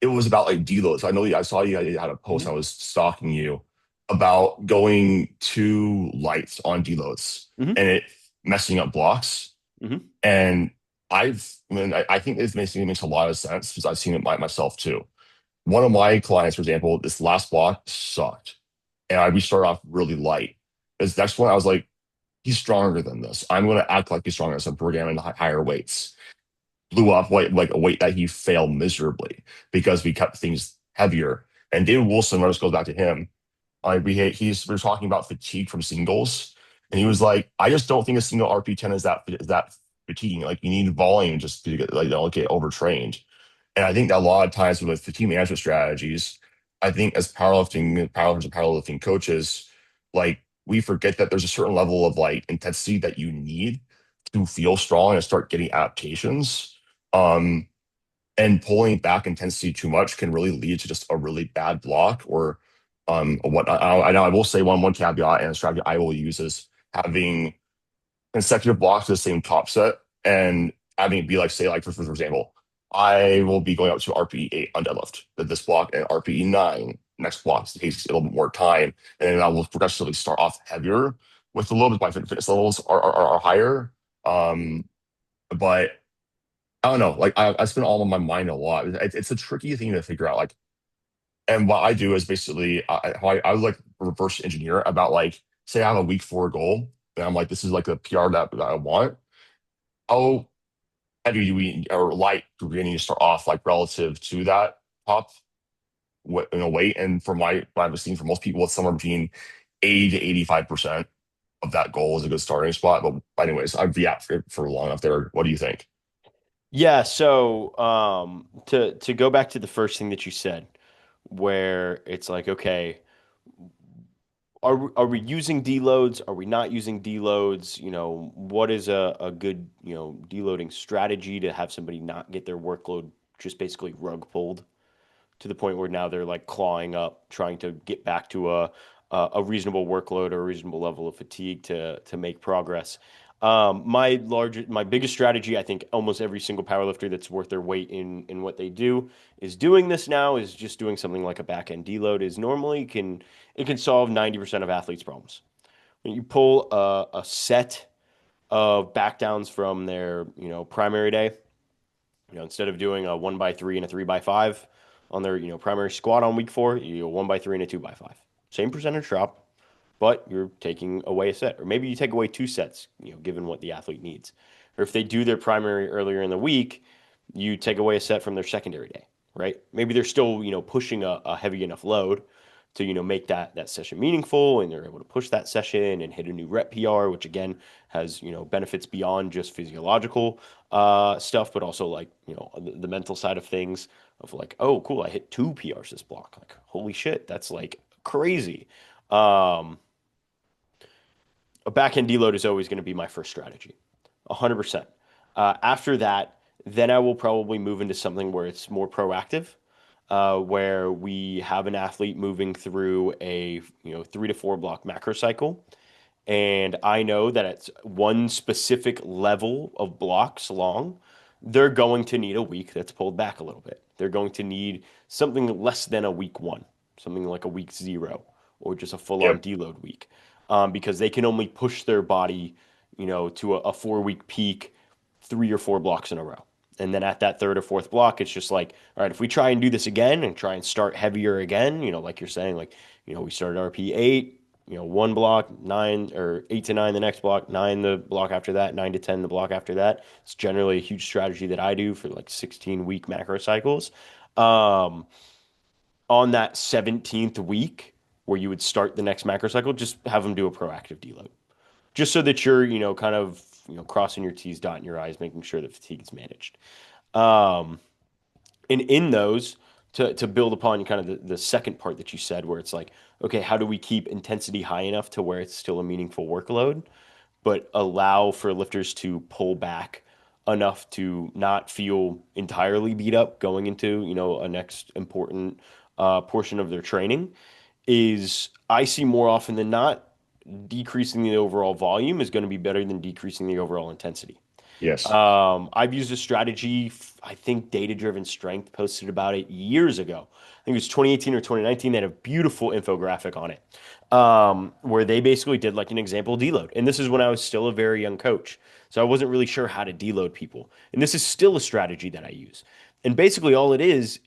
It was about like deloads. I know I saw you had a post.
Hmm.
And I was stalking you about going too light on deloads
Hmm.
and it messing up blocks.
Hmm.
And I think it makes a lot of sense because I've seen it myself too. One of my clients, for example, this last block sucked. And we started off really light. This next one, I was like, he's stronger than this. I'm going to act like he's stronger. So I'm programming higher weights. Blew up like a weight that he failed miserably because we kept things heavier. And David Wilson, when this goes back to him, we were talking about fatigue from singles. And he
Hmm.
was like, I just don't think a single RP10 is that fatiguing. Like you need volume just to get like don't get overtrained. And I think that a lot of times with fatigue management strategies, I think as powerlifters and powerlifting coaches, like we forget that there's a certain level of like intensity that you need to feel strong and start getting adaptations. Um, and pulling back intensity too much can really lead to just a really bad block or what I know I will say one caveat and a strategy I will use is having consecutive blocks to the same top set and having it be like, say, like for example, I will be going up to RPE 8 on deadlift, this block, and RPE 9 next block takes a little bit more time. And then I will progressively start off heavier with a little bit my fitness levels are higher. Um, but I don't know, like I spend all of my mind a lot. It's a tricky thing to figure out. Like, and what I do is basically I would like reverse engineer about like, say I have a week 4 goal, and I'm like, this is like the PR that I want. How heavy do we or light do we need to start off like relative to that top weight? And for what I've seen for most people, it's somewhere between 80 to 85% of that goal is a good starting spot. But anyways, I've yeah for long enough there. What do you think?
Yeah, so to go back to the first thing that you said, where it's like, okay, are we using deloads? Are we not using deloads? You know, what is a good, deloading strategy to have somebody not get their workload just basically rug pulled to the point where now they're like clawing up, trying to get back to a reasonable workload or a reasonable level of fatigue to make progress. My biggest strategy, I think almost every single powerlifter that's worth their weight in what they do is doing this now is just doing something like a back end deload is normally can solve 90% of athletes' problems. When you pull a set of back downs from their primary day, instead of doing a 1x3 and a 3x5 on their primary squat on week 4, you do a 1x3 and a 2x5. Same percentage drop, but you're taking away a set, or maybe you take away 2 sets, given what the athlete needs. Or if they do their primary earlier in the week, you take away a set from their secondary day, right? Maybe they're still pushing a heavy enough load to make that session meaningful, and they're able to push that session and hit a new rep PR, which again has benefits beyond just physiological stuff, but also like the mental side of things of like, oh cool, I hit 2 PRs this block, like holy shit, that's like crazy. um a backhand deload is always going to be my first strategy, 100%. After that, then I will probably move into something where it's more proactive, where we have an athlete moving through a 3 to 4 block macro cycle, and I know that at one specific level of blocks long, they're going to need a week that's pulled back a little bit. They're going to need something less than a week 1, something like a week 0, or just a full-on
Yep.
deload week. because they can only push their body, to a 4 week peak 3 or 4 blocks in a row. And then at that third or fourth block, it's just like, all right, if we try and do this again and try and start heavier again, like you're saying, like, we started RP 8, one block, 9 or 8 to 9 the next block, 9 the block after that, 9 to 10 the block after that. It's generally a huge strategy that I do for like 16-week macro cycles. Um, on that 17th week, where you would start the next macro cycle, just have them do a proactive deload, just so that you're, kind of, crossing your T's, dotting your I's, making sure that fatigue is managed. Um, and in those, to build upon kind of the second part that you said, where it's like, okay, how do we keep intensity high enough to where it's still a meaningful workload, but allow for lifters to pull back enough to not feel entirely beat up going into, a next important portion of their training, is I see more often than not, decreasing the overall volume is going to be better than decreasing the overall intensity.
Yes.
I've used a strategy. I think Data Driven Strength posted about it years ago. I think it was 2018 or 2019. They had a beautiful infographic on it, where they basically did like an example deload. And this is when I was still a very young coach. So I wasn't really sure how to deload people. And this is still a strategy that I use. And basically, all it is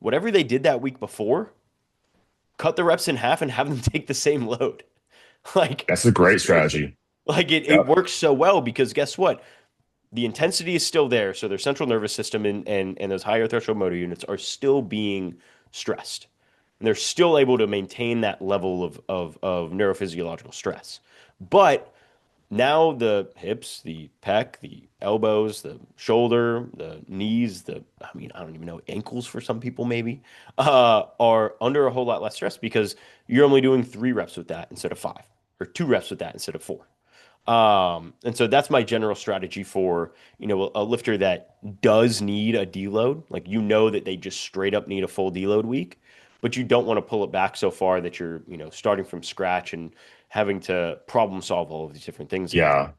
whatever they did that week before, cut the reps in half and have them take the same load. Like,
That's a great
just do it.
strategy.
Like it
Yep.
works so well because guess what? The intensity is still there. So their central nervous system and those higher threshold motor units are still being stressed. And they're still able to maintain that level of neurophysiological stress. But now the hips, the pec, the elbows, the shoulder, the knees, I don't even know, ankles for some people maybe, are under a whole lot less stress because you're only doing 3 reps with that instead of 5, or 2 reps with that instead of 4. And so that's my general strategy for, a lifter that does need a deload. Like, that they just straight up need a full deload week, but you don't want to pull it back so far that you're, starting from scratch and having to problem solve all of these different things again.
Yeah.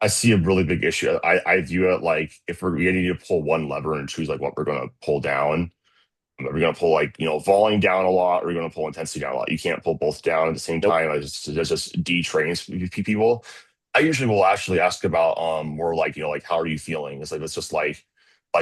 I see a really big issue. I view it like if we need to pull one lever and choose like what we're going to pull down, are we going to pull like, volume down a lot, or are we going to pull intensity down a lot? You can't pull both down at the same
Nope.
time. It just detrains people. I usually will actually ask about more like, like how are you feeling? It's just like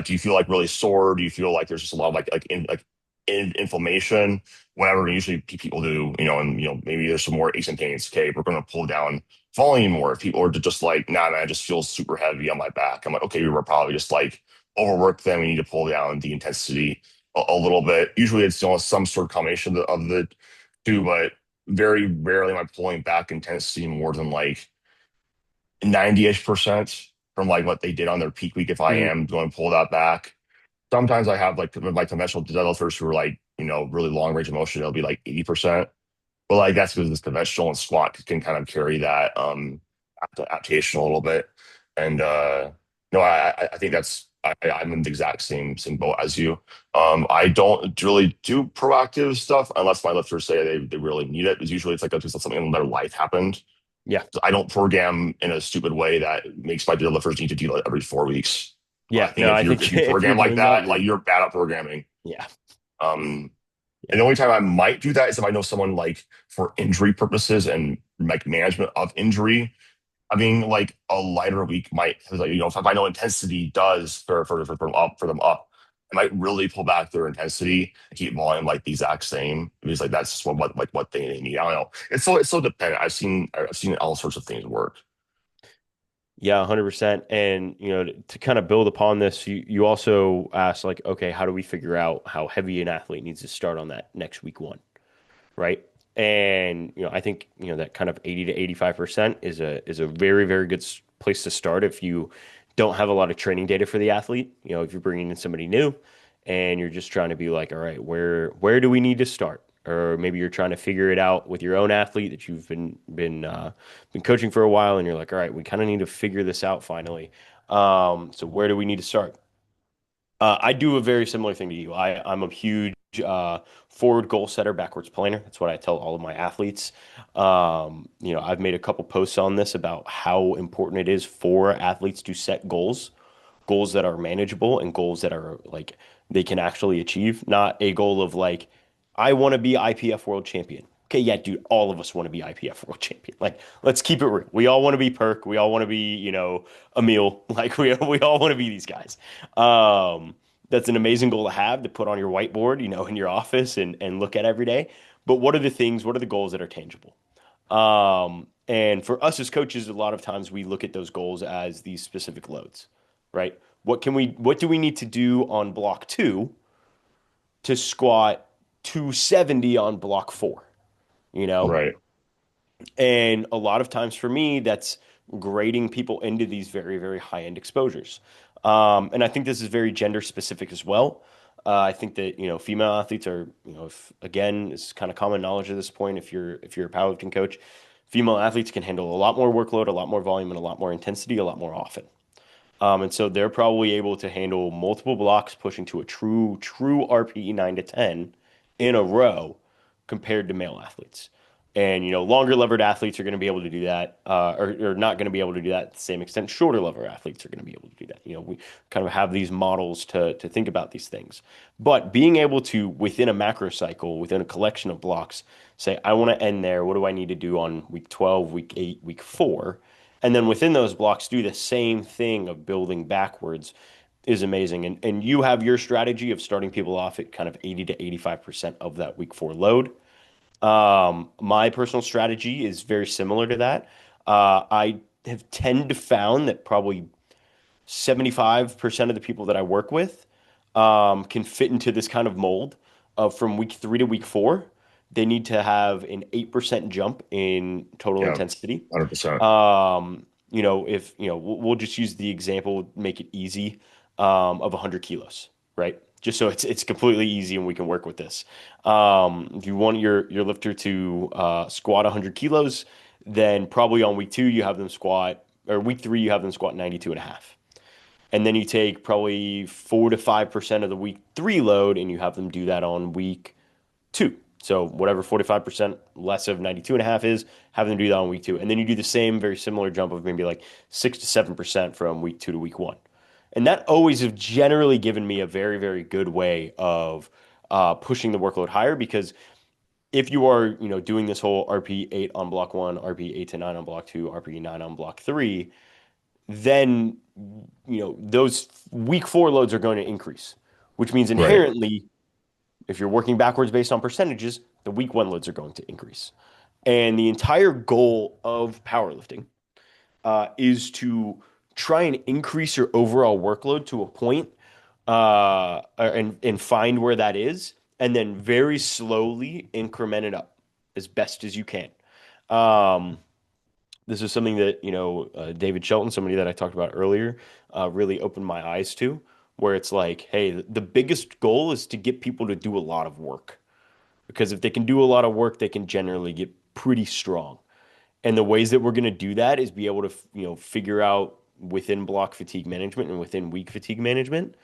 do you feel like really sore? Do you feel like there's just a lot of inflammation? Whatever usually people do, and maybe there's some more aches and pains. Okay, we're going to pull down volume more. If people are just like, nah, man, I just feel super heavy on my back. I'm like, okay, we were probably just like overworked. Then we need to pull down the intensity a little bit. Usually it's some sort of combination of the two, but very rarely am I pulling back intensity more than like 90-ish% from like what they did on their peak week if I
Mhm.
am going to pull that back. Sometimes I have like conventional deadlifters who are like, really long range of motion, it'll be like 80%. But like that's because this conventional and squat can kind of carry that adaptation a little bit. And no, I think I'm in the exact same boat as you. I don't really do proactive stuff unless my lifters say they really need it. Because usually it's like just something in their life happened.
Yeah.
So I don't program in a stupid way that makes my deadlifters need to do that every 4 weeks. I
Yeah.
think
No,
if
I
you
think
if you
if you're
program like
doing that,
that, like you're bad at programming.
yeah.
Um,
Yeah.
and the only time I might do that is if I know someone like for injury purposes and like management of injury. I mean, like a lighter week might, like, if I know intensity does for them up, I might really pull back their intensity and keep volume like the exact same because like that's just what they need. I don't know. It's so dependent. I've seen all sorts of things work.
Yeah, 100%. And, to kind of build upon this, you also asked, like, okay, how do we figure out how heavy an athlete needs to start on that next week one, right? And, I think, that kind of 80 to 85% is a very, very good place to start if you don't have a lot of training data for the athlete. If you're bringing in somebody new and you're just trying to be like, all right, where do we need to start? Or maybe you're trying to figure it out with your own athlete that you've been coaching for a while, and you're like, all right, we kind of need to figure this out finally. So where do we need to start? I do a very similar thing to you. I'm a huge forward goal setter, backwards planner. That's what I tell all of my athletes. I've made a couple posts on this about how important it is for athletes to set goals, goals that are manageable and goals that are like they can actually achieve, not a goal of like, I want to be IPF world champion. Okay, yeah, dude, all of us want to be IPF world champion. Like, let's keep it real. We all want to be Perk. We all want to be, Emil. Like, we all want to be these guys. Um, that's an amazing goal to have to put on your whiteboard, in your office and look at every day. But what are the goals that are tangible? And for us as coaches, a lot of times we look at those goals as these specific loads, right? What do we need to do on block two to squat 270 on block four? You know,
Right.
and a lot of times for me, that's grading people into these very, very high end exposures. And I think this is very gender specific as well. I think that, female athletes are, if again, it's kind of common knowledge at this point. If you're a powerlifting coach, female athletes can handle a lot more workload, a lot more volume, and a lot more intensity, a lot more often. And so they're probably able to handle multiple blocks, pushing to a true RPE 9 to 10 in a row compared to male athletes. And longer levered athletes are going to be able to do that, or not going to be able to do that to the same extent. Shorter lever athletes are going to be able to do that. We kind of have these models to think about these things. But being able to, within a macro cycle, within a collection of blocks, say, I want to end there. What do I need to do on week 12, week 8, week 4? And then within those blocks, do the same thing of building backwards is amazing. And you have your strategy of starting people off at kind of 80 to 85% of that week 4 load. My personal strategy is very similar to that. I have tend to found that probably 75% of the people that I work with can fit into this kind of mold of from week 3 to week 4. They need to have an 8% jump in total
Yeah.
intensity.
100%.
If, we'll just use the example, make it easy, of 100 kilos, right? Just so it's completely easy and we can work with this. If you want your lifter to squat 100 kilos, then probably on week 2 you have them squat, or week 3 you have them squat 92 and a half. And then you take probably 4 to 5% of the week 3 load and you have them do that on week 2. So whatever 45% less of 92 and a half is, have them do that on week 2. And then you do the same very similar jump of maybe like 6 to 7% from week 2 to week 1. And that always have generally given me a very, very good way of pushing the workload higher, because if you are, doing this whole RP 8 on block 1, RP 8 to 9 on block 2, RP 9 on block 3, then those week 4 loads are going to increase, which means
Right.
inherently, if you're working backwards based on percentages, the week 1 loads are going to increase. And the entire goal of powerlifting is to try and increase your overall workload to a point, and find where that is, and then very slowly increment it up as best as you can. Um, this is something that David Shelton, somebody that I talked about earlier, really opened my eyes to, where it's like, hey, the biggest goal is to get people to do a lot of work, because if they can do a lot of work, they can generally get pretty strong. And the ways that we're going to do that is be able to, figure out within block fatigue management and within week fatigue management.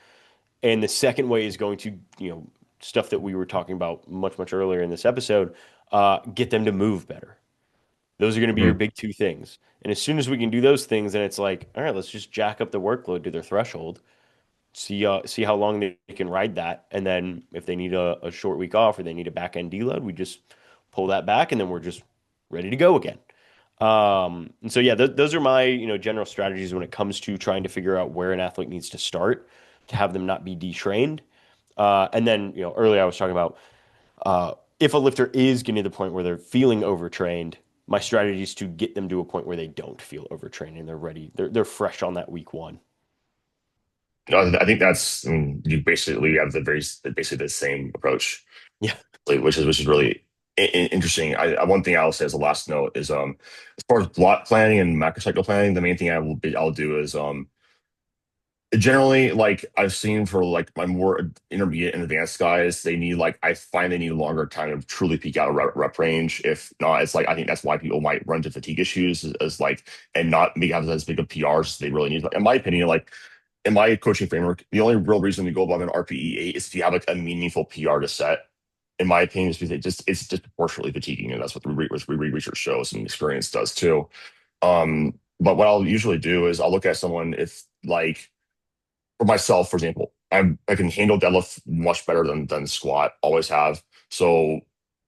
And the second way is going to, stuff that we were talking about much, much earlier in this episode, get them to move better. Those are going to be your
Mhm.
big two things. And as soon as we can do those things, then it's like, all right, let's just jack up the workload to their threshold, see how long they can ride that. And then if they need a short week off or they need a back end deload, we just pull that back and then we're just ready to go again. And so yeah, those are my general strategies when it comes to trying to figure out where an athlete needs to start to have them not be detrained. And then earlier I was talking about if a lifter is getting to the point where they're feeling overtrained, my strategy is to get them to a point where they don't feel overtrained and they're ready. They're fresh on that week 1.
No, I think that's you basically have basically the same approach,
Yeah.
like, which is really interesting. One thing I'll say as a last note is as far as block planning and macrocycle planning, the main thing I'll do is generally, like I've seen for like my more intermediate and advanced guys, they need like I find they need longer time to truly peak out a rep range. If not, it's like I think that's why people might run into fatigue issues as like and not make have as big of PRs as they really need. Like, in my opinion, like in my coaching framework, the only real reason we go above an RPE 8 is if you have like a meaningful PR to set. In my opinion, is because it's disproportionately fatiguing, and that's what the research shows and experience does too. But what I'll usually do is I'll look at someone if like for myself, for example, I can handle deadlift much better than squat, always have. So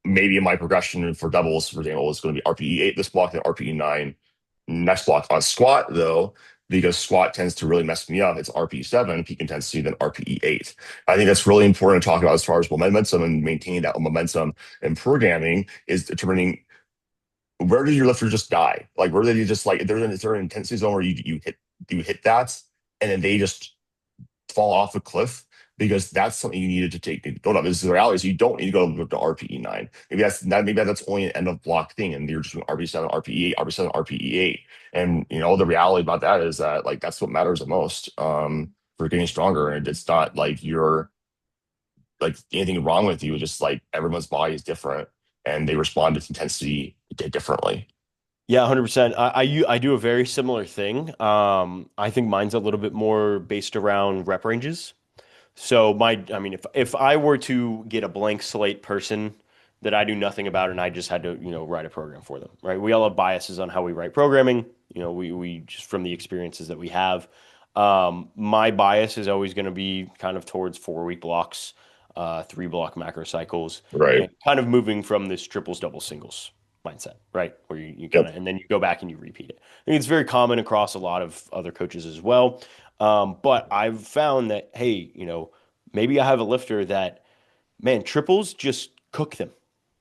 maybe my progression for doubles, for example, is going to be RPE 8 this block, then RPE 9 next block. On squat, though, because squat tends to really mess me up, it's RPE 7, peak intensity, then RPE 8. I think that's really important to talk about as far as momentum and maintaining that momentum and programming is determining where does your lifter just die? Like where did you just like is there an intensity zone where you hit that and then they just fall off a cliff because that's something you needed to take. Don't know. This is the reality. Is you don't need to go to RPE 9. Maybe that's only an end of block thing, and you're just doing RPE 7, RPE 8, RPE 7, RPE 8. And the reality about that is that like that's what matters the most for getting stronger. And it's not like you're like anything wrong with you. It's just like everyone's body is different and they respond to intensity differently.
Yeah, 100%. I do a very similar thing. I think mine's a little bit more based around rep ranges. So I mean, if I were to get a blank slate person that I do nothing about and I just had to, write a program for them, right? We all have biases on how we write programming. We just from the experiences that we have. My bias is always going to be kind of towards 4 week blocks, 3 block macro cycles, and
Right.
kind of moving from this triples, doubles, singles mindset, right? Where you kind
Yep.
of, and then you go back and you repeat it. I think it's very common across a lot of other coaches as well. But I've found that, hey, maybe I have a lifter that, man, triples just cook them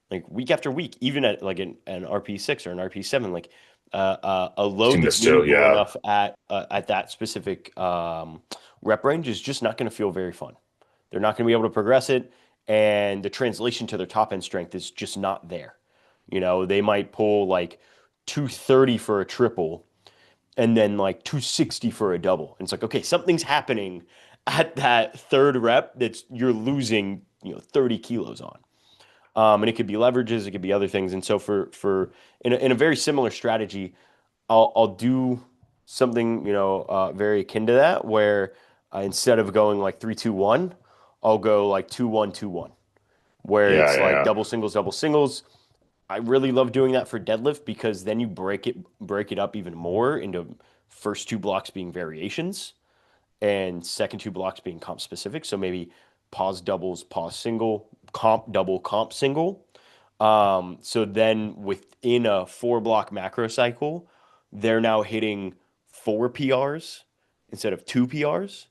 like week after week, even at like an RP6 or an RP7, like a load
Seen
that's
this too.
meaningful
Yeah.
enough at that specific rep range is just not going to feel very fun. They're not going to be able to progress it, and the translation to their top end strength is just not there. They might pull like 230 for a triple and then like 260 for a double. And it's like, okay, something's happening at that third rep that's you're losing, 30 kilos on. And it could be leverages, it could be other things. And so for in a very similar strategy, I'll do something very akin to that, where instead of going like 3-2-1, I'll go like 2-1-2-1, where
Yeah.
it's
Yeah.
like
Yeah.
double singles, double singles. I really love doing that for deadlift because then you break it up even more into first 2 blocks being variations and second 2 blocks being comp specific. So maybe pause doubles, pause single, comp double, comp single. So then within a 4 block macro cycle, they're now hitting 4 PRs instead of 2 PRs.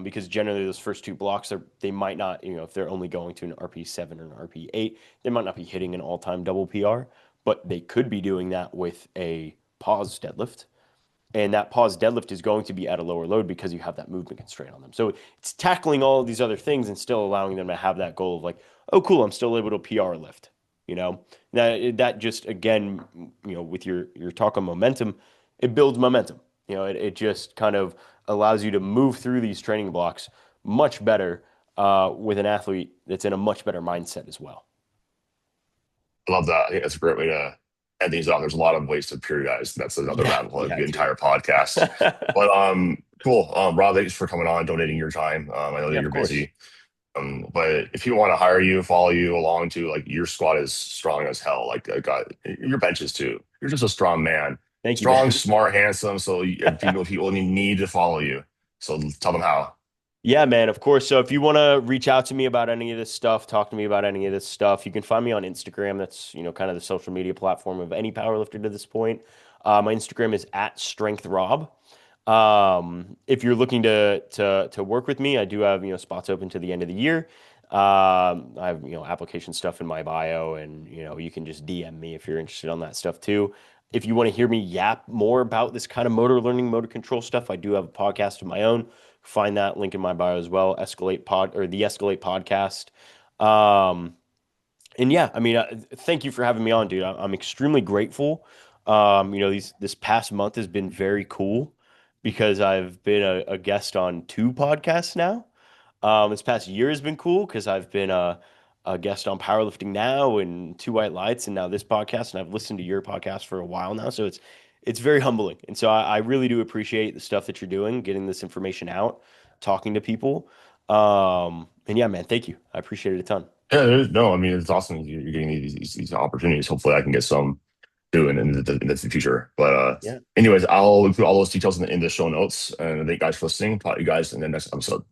Because generally those first 2 blocks they might not, if they're only going to an RP7 or an RP8, they might not be hitting an all-time double PR, but they could be doing that with a pause deadlift. And that pause deadlift is going to be at a lower load because you have that movement constraint on them. So it's tackling all of these other things and still allowing them to have that goal of like, oh, cool, I'm still able to PR lift. That just again, with your talk on momentum, it builds momentum. It just kind of allows you to move through these training blocks much better with an athlete that's in a much better mindset as well.
I love that. I think that's a great way to end things off. There's a lot of ways to periodize. That's another
Yeah,
rabbit hole of
yeah,
the
dude.
entire podcast. But cool. Rob, thanks for coming on, donating your time. I know that
Yeah, of
you're
course.
busy. But if you want to hire you, follow you along too, like your squad is strong as hell. Like God, your benches too. You're just a strong man,
Thank you,
strong,
man.
smart, handsome. So people need to follow you. So tell them how.
Yeah, man, of course. So if you want to reach out to me about any of this stuff, talk to me about any of this stuff, you can find me on Instagram. That's, kind of the social media platform of any powerlifter to this point. My Instagram is at strengthrob. If you're looking to work with me, I do have, spots open to the end of the year. I have, application stuff in my bio, and, you can just DM me if you're interested on that stuff too. If you want to hear me yap more about this kind of motor learning, motor control stuff, I do have a podcast of my own. Find that link in my bio as well. Escalate pod or the Escalate podcast. Um, and yeah, I mean, thank you for having me on, dude. I'm extremely grateful. This past month has been very cool because I've been a guest on 2 podcasts now. This past year has been cool because I've been a guest on Powerlifting Now and Two White Lights, and now this podcast, and I've listened to your podcast for a while now, so it's very humbling. And so I really do appreciate the stuff that you're doing, getting this information out, talking to people. And yeah, man, thank you. I appreciate it a ton.
Yeah, no, I mean it's awesome you're getting these opportunities. Hopefully, I can get some doing in the future. But
Yeah.
anyways, I'll include all those details in the show notes. And thank you guys for listening. Talk to you guys in the next episode.